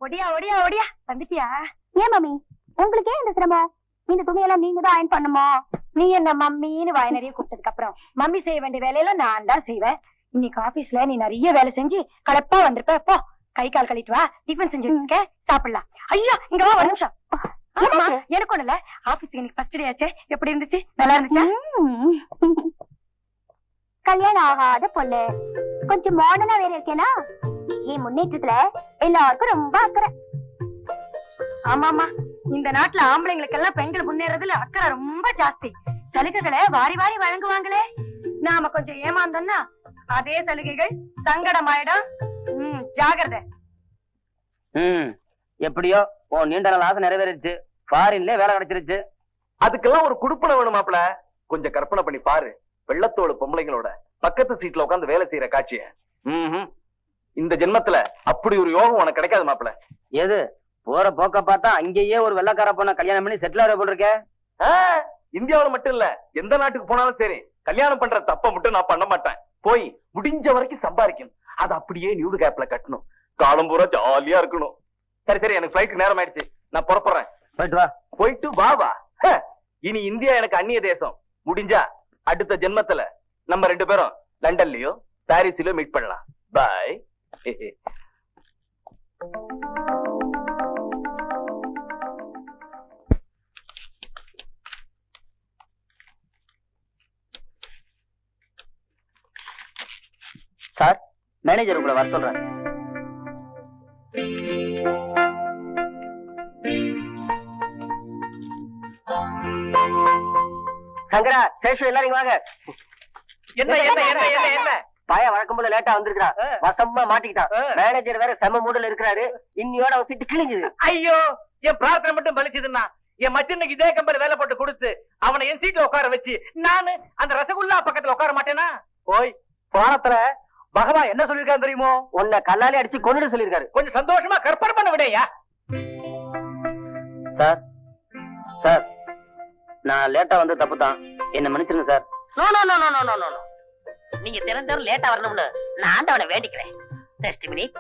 ஒடியா ஒடியா ஒடியா வந்துட்டியா? ஏன் மம்மி உங்களுக்கு ஏன் இந்த சிரமம்? இந்த துணியெல்லாம் நீங்க தான் அயன் பண்ணுமா? நீ என்ன மம்மின்னு வாய் நிறைய கூப்பிட்டதுக்கு அப்புறம் மம்மி செய்ய வேண்டிய வேலையெல்லாம் நான் தான் செய்வேன். இன்னைக்கு ஆபீஸ்ல நீ நிறைய வேலை செஞ்சு கலப்பா வந்திருப்ப. போ கை கால் கழிட்டு வா, டிஃபன் செஞ்சு வச்சிருக்க, சாப்பிடலாம். ஐயா இங்க வா ஒரு நிமிஷம். எனக்கு ஒண்ணு இல்ல, ஆபீஸ்க்கு இன்னைக்கு ஃபர்ஸ்ட் டே ஆச்சே, எப்படி இருந்துச்சு? நல்லா இருந்துச்சா? கல்யாணம் ஆகாத பொண்ணு கொஞ்சம் மாடர்னா வேற இருக்கேனா? என் முன்னேற்றத்துல எல்லாருக்கும் ரொம்ப அக்கறை. ஆமாமா, இந்த நாட்டுல ஆம்பளைங்களுக்கெல்லாம் பெண்கள் முன்னேறதுல அக்கறை ரொம்ப ஜாஸ்தி. சலுகைகளை வாரி வாரி வழங்குவாங்களே, நாம கொஞ்சம் ஏமாந்தோம்னா அதே சலுகைகள் சங்கடமாயிடும். ஜாகிரதை. எப்படியோ உன் நீண்ட நாள் ஆசை நிறைவேறிடுச்சு, ஃபாரின்ல வேலை கிடைச்சிருச்சு. அதுக்கெல்லாம் ஒரு குடுப்பனை வேணுமாப்ல. கொஞ்சம் கற்பனை பண்ணி பாரு, வெள்ளத்தோடு பொம்பளைங்களோட பக்கத்து சீட்ல உட்காந்து வேலை செய்யற காட்சிய. இந்த ஜென்மத்துல அப்படி ஒரு யோகம் உனக்கு கிடைக்காது மாப்பிள. எது போற போக்க பார்த்தா அங்கேயே ஒரு வெள்ளக்கார பொண்ண கல்யாணம் பண்ணி செட்டில் ஆகிற போல் இருக்க. இந்தியாவில மட்டும் இல்ல, எந்த நாட்டுக்கு போனாலும் சரி, கல்யாணம் பண்ற தப்ப மட்டும் நான் பண்ண மாட்டேன். போய் முடிஞ்ச வரைக்கும் சம்பாதிக்கணும், அது அப்படியே நியூடு கேப்ல கட்டணும், காலம் பூரா ஜாலியா இருக்கணும். சரி சரி, எனக்கு ஃபிளைட் நேரம் ஆயிடுச்சு, நான் புறப்படுறேன். போயிட்டு வா. போயிட்டு வா வா. இனி இந்தியா எனக்கு அந்நிய தேசம். முடிஞ்சா அடுத்த ஜென்மத்துல நம்ம 2 பேரும் லண்டன்லயோ பாரிஸ்லயோ மீட் பண்ணலாம். பாய். சார், மேனேஜர் உங்களை வர சொல்றேன். சங்கரா, சேஷு எல்லாரும் வாங்க. என்ன என்ன என்ன என்ன என்ன பய வழக்கம் போல லேட்டா வந்திருக்கான், வசமா மாட்டிக்கிட்டான். மேனேஜர் வேற செம மூடல இருக்கிறாரு, இன்னியோட அவன் சீட்டு கிழிஞ்சுது. ஐயோ, என் பிரார்த்தனை மட்டும் பலிச்சதுன்னா என் மச்சனுக்கு இதே கம்பெனி வேலை போட்டு கொடுத்து அவனை என் சீட்ல உட்கார வச்சு நானு அந்த ரசகுல்லா பக்கத்துல உட்கார மாட்டேனா? போய் பானத்துல பகவான் என்ன சொல்லிருக்காரு தெரியுமோ? உன்னை கல்லாலே அடிச்சு கொண்டுட்டு சொல்லிருக்காரு. கொஞ்சம் சந்தோஷமா கற்பனை பண்ண விடையா? சார் சார், நான் லேட்டா வந்து தப்பு தான், என்ன மன்னிச்சிருங்க சார். No no no no no no no, நீங்க திறந்தவரை லேட்டா வரணும்னு நான் ஆண்டவனை வேண்டிக்கிறேன். Just a minute.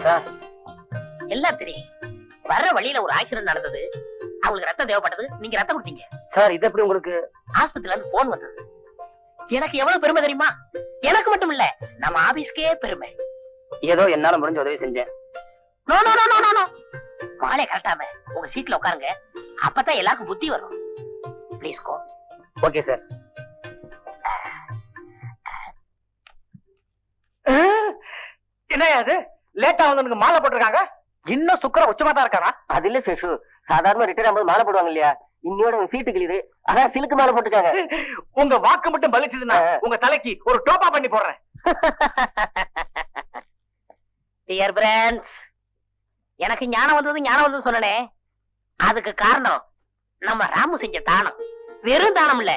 சார், எல்லாம் தெரியும். வர்ற வழியில ஒரு ஆக்சிடென்ட் நடந்தது, அவங்களுக்கு ரத்தம் தேவைப்பட்டது, நீங்க ரத்தம் கொடுத்தீங்க. சார் இது எப்படி உங்களுக்கு? ஆஸ்பத்திரியில இருந்து போன் வந்தது. எனக்கு எவ்வளவு பெருமை தெரியுமா? எனக்கு மட்டும் இல்ல, நம்ம ஆபீஸ்க்கே பெருமை. ஏதோ என்னால முடிஞ்ச உதவி செஞ்சேன். No no no no no, மாலை கரெக்டாம உங்க சீட்ல உட்காருங்க, அப்பதான் எல்லாருக்கும் புத்தி வரும். Please go. Okay sir. என்ன அது லேட்டா வந்தவனுக்கு மாலை போட்டிருக்காங்க? இன்னும் சுக்கர உச்சமா தான் இருக்காரா? அது இல்ல சேஷு, சாதாரண ரிட்டையர் ஆகும்போது மாலை போடுவாங்க இல்லையா, இன்னையோட சீட்டு கிளியுது, அதான் சிலுக்கு மாலை போட்டுருக்காங்க. உங்க வாக்கு மட்டும் பலிச்சதுன்னா உங்க தலைக்கு ஒரு டோப்பா பண்ணி போடுறேன். டியர் ஃப்ரெண்ட்ஸ், எனக்கு ஞானம் வந்தது சொன்னனே, அதுக்கு காரணம் நம்ம ராமு செஞ்ச தானம். வெறும் தானம் இல்ல,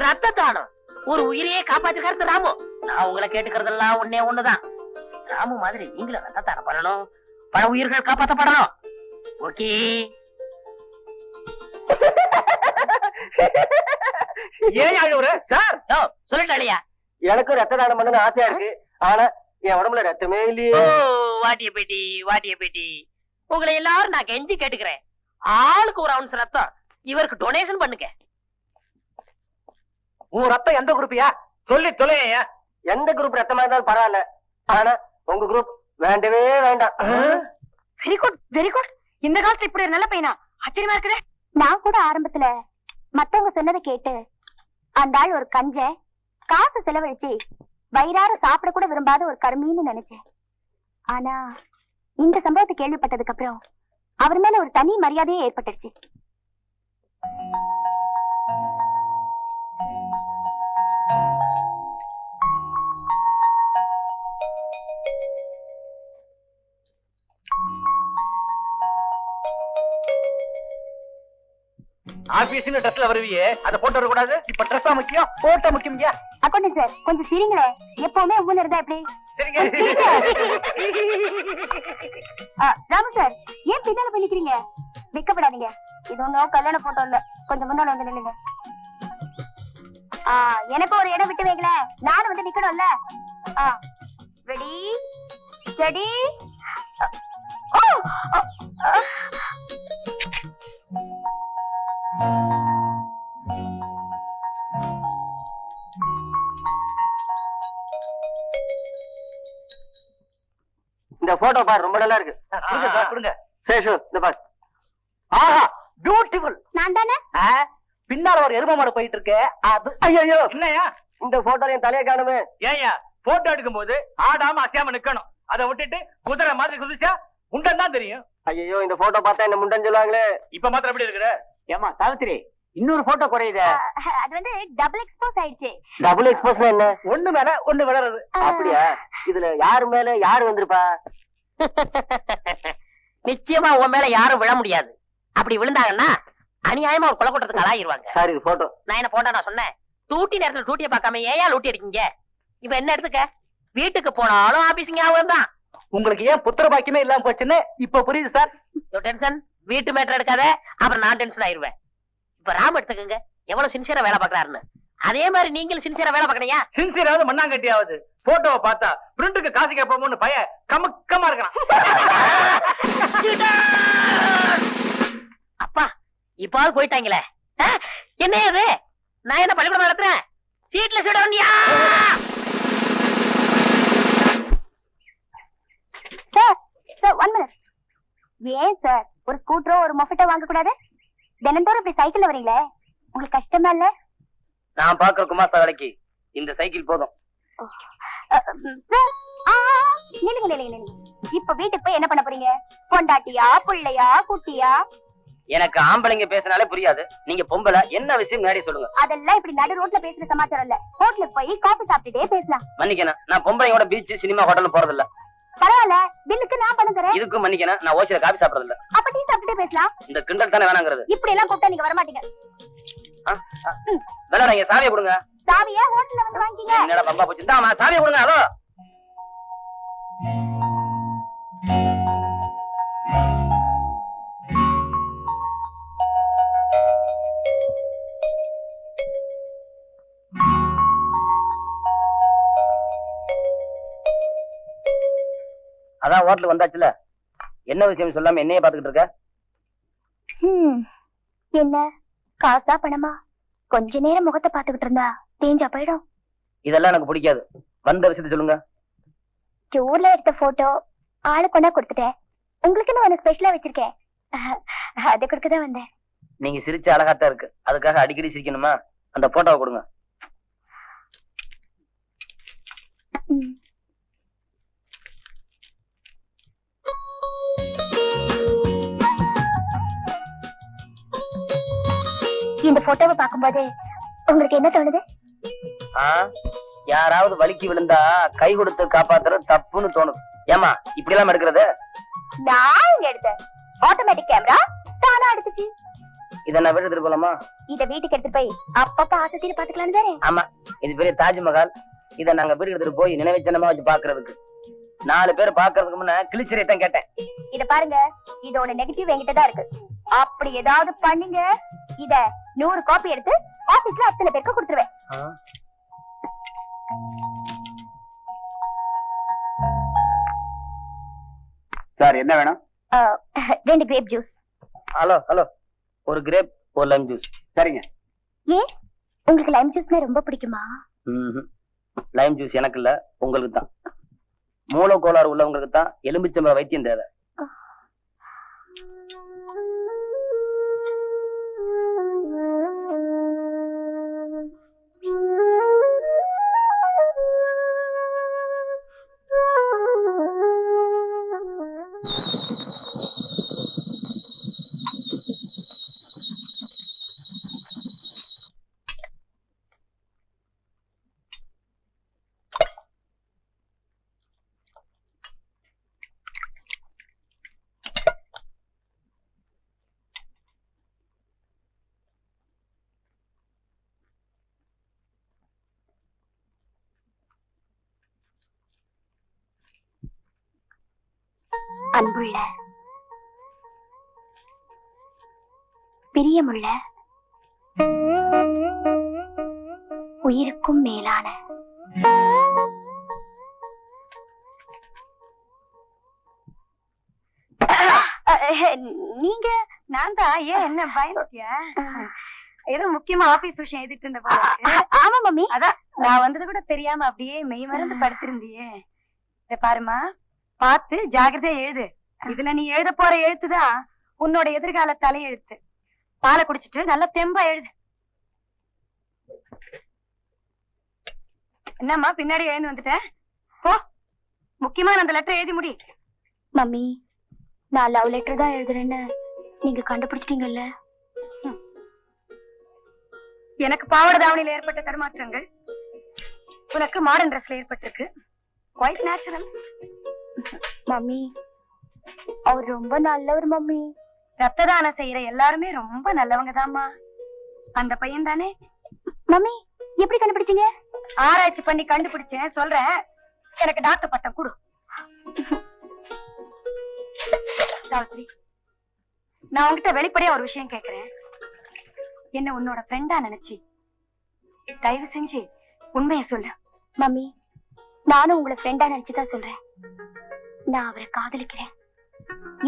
ரத்த தானம். ஒரு உயிரையே காப்பாத்திருக்காரு ராமு. நான் உங்களை கேட்டுக்கிறதெல்லாம் ஒண்ணுதான், ராமு மாதிரி நீங்களும் ரத்த தானம் பண்ணணும், பல உயிர்கள் காப்பாற்றப்படணும். ஓகே? ஏன் அழுவுற சார்? சொல்லிட்டா இல்லையா? எனக்கும் ரத்த தானம் பண்ணணும் ஆசையா இருக்கு, ஆனா என் உடம்புல ரத்தமே இல்லையே. வாட்டிய பேட்டி, உங்களை எல்லாரும் நான் கெஞ்சி கேட்டுக்கிறேன், ஆளுக்கு ஒரு அவுன்ஸ் ரத்தம் இவருக்கு டொனேஷன் பண்ணுங்க. உன் ரத்தம் எந்த குரூப்பியா? சொல்லி தொலையா. எந்த குரூப் ரத்தமா இருந்தாலும் பரவாயில்ல, ஆனா உங்க குரூப் வேண்டவே வேண்டாம். Very good very good. இந்த காலத்துல இப்படி ஒரு நல்ல பையனா? ஆச்சரியமா இருக்குது. நான் கூட ஆரம்பத்துல மத்தவங்க சொன்னதை கேட்டு அந்த ஆள் ஒரு கஞ்ச காசு செலவழிச்சு வயிறார சாப்பிட கூட விரும்பாத ஒரு கருமின்னு நினைச்சேன். ஆனா இந்த சம்பவத்தை கேள்விப்பட்டதுக்கு அப்புறம் அவர் மேல ஒரு தனி மரியாதையே ஏற்பட்டுருச்சு. ஆபீஸ்ல ட்ரெஸ்ல வருவியே, அத போட்டு வர கூடாது. இப்ப ட்ரெஸ்ஸா முக்கியம், போட்டோ முக்கியம். அக்கௌண்டன்ட் சார் கொஞ்சம் சிரிங்களே, எப்பவுமே உங்க இருந்தா எப்படி? ராமு சார், ஏன் பின்னால போய் நிக்கிறீங்க? வெக்கப்படாதீங்க, இது ஒன்னும் கல்யாண போட்டோ இல்ல, கொஞ்சம் முன்னால வந்து நில்லுங்க. எனக்கு ஒரு இடம் விட்டு வைக்கல, நானும் வந்து நிக்கணும்ல. Ready ready. இந்த போட்டோ பாரு, ரொம்ப நல்லா இருக்கு. கொடுங்க. சேஷு, இந்த பாரு. ஆஹா, பியூட்டிஃபுல். நான் தானே? பின்னால ஒரு எரும மாடு போயிட்டு இருக்கு. அது ஐயோ, என்னையா இந்த போட்டோல என் தலையை காணுமே. ஏயா போட்டோ எடுக்கும் போது ஆடாம அசையாம நிக்கணும். அதை விட்டுட்டு குதிரை மாதிரி குதிச்சா முண்டன் தான் தெரியும். ஐயோ, இந்த போட்டோ பார்த்தா என்ன முண்டன் சொல்லுவாங்களே. இப்ப மாத்திரம் எப்படி இருக்கிற? ஏமா சாவித்திரி, இன்னொரு போட்டோ குறையுது. அது வந்து டபுள் எக்ஸ்போஸ் ஆயிடுச்சு. டபுள் எக்ஸ்போஸ்னா என்ன? ஒண்ணு மேல ஒண்ணு விளறது. அப்படியா? இதுல யாரு மேல யாரு வந்திருப்பா? நிச்சயமா உன் மேல யாரும் விழ முடியாது. அப்படி விழுந்தாங்கன்னா அநியாயமா ஒரு கொலை கூட்டத்துக்கு ஆளாயிருவாங்க. சார், இது போட்டோ. நான் என்ன போட்டா நான் சொன்னேன்? டூட்டி நேரத்துல டூட்டியை பார்க்காம ஏன் லூட்டி அடிக்கீங்க? இப்ப என்ன எடுத்துக்க, வீட்டுக்கு போனாலும் ஆபீஸ் ஞாபகம் தான். உங்களுக்கு ஏன் புத்திர பாக்கியமே இல்லாம போச்சுன்னு இப்ப புரியுது சார். டென்ஷன் வீட்டு மேட்டர் எடுக்காத, அப்புறம் நான் டென்ஷன் ஆயிருவேன். இப்ப ராம் எடுத்துக்கங்க, எவ்வளவு சின்சியரா வேலை பாக்குறாருன்னு. அதே மாதிரி நீங்களும் சின்சியரா வேலை பாக்கணையா? சின்சியராவது மண்ணாங்கட்டியாவது போட்டோவை பார்த்தா பிரிண்ட்டுக்கு காசு கேட்போம்னு பய கமுக்கமா இருக்கான். அப்பா இப்பாவது போயிட்டாங்களே. என்ன அது? நான் என்ன பள்ளிக்கூடம் நடத்துறேன்? சீட்ல சீட வந்தியா? Sir 1 minute. ஏன் சார் ஒரு ஸ்கூட்டரோ ஒரு மொஃபட்டோ வாங்க கூடாது? தினந்தோறும் இப்படி சைக்கிள்ல வரீங்களே, உங்களுக்கு கஷ்டமா இல்ல? நான் பாக்குற குமாஸ்தா வேலைக்கு இந்த சைக்கிள் போதும். நில்லுங்க. இப்ப வீட்டுக்கு போய் என்ன பண்ண போறீங்க? பொண்டாட்டியா, புள்ளையா, குட்டியா? எனக்கு ஆம்பளைங்க பேசினாலே புரியாது. நீங்க பொம்பளை, என்ன விஷயம் நேரடி சொல்லுங்க. அதெல்லாம் இப்படி நடு ரோட்ல பேசுற சமாச்சாரம் இல்ல. ஹோட்டலுக்கு போய் காபி சாப்பிட்டுட்டே பேசலாம். மன்னிக்கணும், நான் பொம்பளையோட பீச், சினிமா, ஹோட்டல் போறது இல்ல. பரவாயில்ல, பில்லுக்கு நான் பண்ணுறேன். இதுக்கும் மன்னிக்கணும், நான் ஓசியில காபி சாப்பிடறது இல்ல. அப்ப டீ சாப்பிட்டுட்டே பேசலாம். இந்த கிண்டல் தானே வேணாங்கிறது. இப்படி எல்லாம் கூப்பிட்டா நீங்க வர மாட்டீங்க. வேணாங்க, சாவியை கொடுங்க. சாவியா ஹோட்டல்ல வந்து வாங்கிக்கங்க. என்னடா பம்பா போச்சு? இந்தாமா சாவியை கொடுங்க. ஹலோ, அதான் ஹோட்டலுக்கு வந்தாச்சுல. என்ன விஷயம் சொல்லாம என்னைய பாத்துக்கிட்டு இருக்க? என்ன காசா பணமா? கொஞ்ச நேரம் முகத்தை பாத்துக்கிட்டு இருந்தா தேஞ்சா போயிடும். இதெல்லாம் எனக்கு பிடிக்காது. வந்த விஷயத்த சொல்லுங்க. டூர்ல எடுத்த போட்டோ ஆளு கொண்டா கொடுத்துட்டேன். உங்களுக்குன்னு ஒண்ணு ஸ்பெஷலா வச்சிருக்கேன், அது கொடுக்கதான் வந்தேன். நீங்க சிரிச்ச அழகாத்தான் இருக்கு, அதுக்காக அடிக்கடி சிரிக்கணுமா? அந்த போட்டோவை கொடுங்க. இந்த போட்டோவை பார்க்கும்போது உங்களுக்கு என்ன தோணுது? யாராவது வலிக்கு விழுந்தா கை கொடுத்து காப்பாத்துறது தப்புன்னு தோணுது. ஏமா இப்படி எல்லாம் எடுக்கிறது? நான் இங்க எடுத்தேன், ஆட்டோமேட்டிக் கேமரா தானா எடுத்துச்சு. இத நான் வீட்டுக்கு எடுத்துட்டு போலாமா? இத வீட்டுக்கு எடுத்துட்டு போய் அப்பப்ப ஆசைத்தீர பாத்துக்கலாம் தானே? ஆமா, இது பெரிய தாஜ்மஹால். இத நாங்க வீட்டுக்கு எடுத்துட்டு போய் நினைவுச்சின்னமா வச்சு பாக்குறதுக்கு. 4 பேர் பாக்குறதுக்கு முன்ன கிழிச்சரைத்தான் கேட்டேன். இத பாருங்க, இதோட நெகட்டிவ் என்கிட்ட தான் இருக்கு. அப்படி ஏதாவது பண்ணீங்க, இத 100 காப்பி எடுத்து ஆபீஸ்ல அத்தனை பேருக்கு கொடுத்துருவேன். சார் என்ன வேணும்? 2 கிரேப் ஜூஸ். ஹலோ, ஒரு கிரேப், ஒரு லைம் ஜூஸ். சரிங்க. ஏன் உங்களுக்கு லைம் ஜூஸ்னா ரொம்ப பிடிக்குமா? லைம் ஜூஸ் எனக்கு இல்ல, உங்களுக்கு தான். மூல கோளாறு உள்ளவங்களுக்கு தான் எலும்பிச்சம்பழ வைத்தியம் தேவை. அன்புள்ள, பிரியமுள்ள, உயிருக்கும் மேலான நீங்க நான் தான். ஏன் என்ன பயந்துட்டியா? ஏதோ முக்கியமா ஆபீஸ் விஷயம் எதிர்த்து இருந்த போல இருக்கு. ஆமா மம்மி, அதான் நான் வந்தது கூட தெரியாம அப்படியே மெய் மறந்து படுத்திருந்தியே. இத பாருமா, பார்த்து ஜாகிரதையா எழுது. இதுல நீ எழுத போற எழுத்துதான் உன்னோட எதிர்கால தலையெழுத்து. பாலை குடிச்சிட்டு நல்லா தெம்பா எழுது. என்னம்மா பின்னாடி எழுந்து வந்துட்டேன்? போ, முக்கியமான அந்த லெட்டர் எழுதி முடி. மம்மி, நான் லவ் லெட்டர் தான் எழுதுறேன்னு நீங்க கண்டுபிடிச்சிட்டீங்கல்ல. எனக்கு பாவாடை தாவணியில ஏற்பட்ட தடுமாற்றங்கள் உனக்கு மாடர்ன் ட்ரெஸ்ல ஏற்பட்டிருக்கு. Quite natural. மம்மி, அவர் ரொம்ப நல்லவர் மம்மி. ரத்த தானம் செய்யற எல்லாருமே ரொம்ப நல்லவங்க தாம்மா. அந்த பையன் தானே? மம்மி, எப்படி கண்டுபிடிச்சீங்க? ஆராய்ச்சி பண்ணி கண்டுபிடிச்சேன், சொல்றேன். எனக்கு டாக்டர் பட்டம் கொடு. சாவித்ரி, நான் உங்ககிட்ட வெளிப்படையா ஒரு விஷயம் கேக்குறேன். என்ன உன்னோட ஃப்ரெண்டா நினைச்சு தயவு செஞ்சு உண்மையை சொல்லு. மம்மி, நானும் உங்களை ஃப்ரெண்டா நினைச்சுதான் சொல்றேன். நான் அவரை காதலிக்கிறேன்.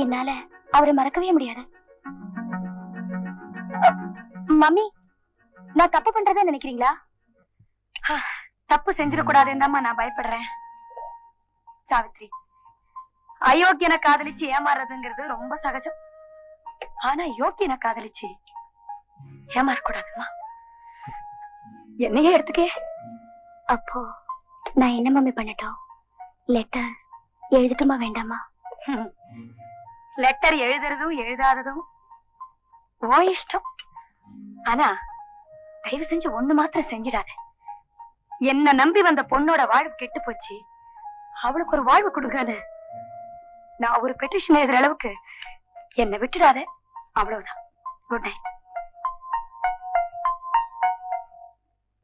என்னால அவரை மறக்கவே முடியாது. மம்மி, நான் தப்பு பண்றதா நினைக்கிறீங்களா? தப்பு செஞ்சிடக்கூடாதுன்னு தான் நான் பயப்படுறேன். சாவித்ரி, அயோக்கியனை காதலிச்சு ஏமாறுறதுங்கிறது ரொம்ப சகஜம். ஆனா யோக்கியனை காதலிச்சு ஏமாறக்கூடாதுமா. என்னையே எடுத்துக்கே. அப்போ நான் என்ன மம்மி பண்ணட்டும்? லெட்டர் எழுதட்டுமா வேண்டாமா? லெட்டர் எழுதுறதும் எழுதாததும் ஓ இஷ்டம். ஆனா தயவு செஞ்சு ஒண்ணு மாத்திரம் செஞ்சிடாத. என்ன நம்பி வந்த பொண்ணோட வாழ்வு கெட்டு போச்சு. அவளுக்கு ஒரு வாழ்வு கொடுக்காது. நான் ஒரு பெட்டிஷன் எழுதுற அளவுக்கு என்னை விட்டுடாத. அவ்வளவுதான். Good night.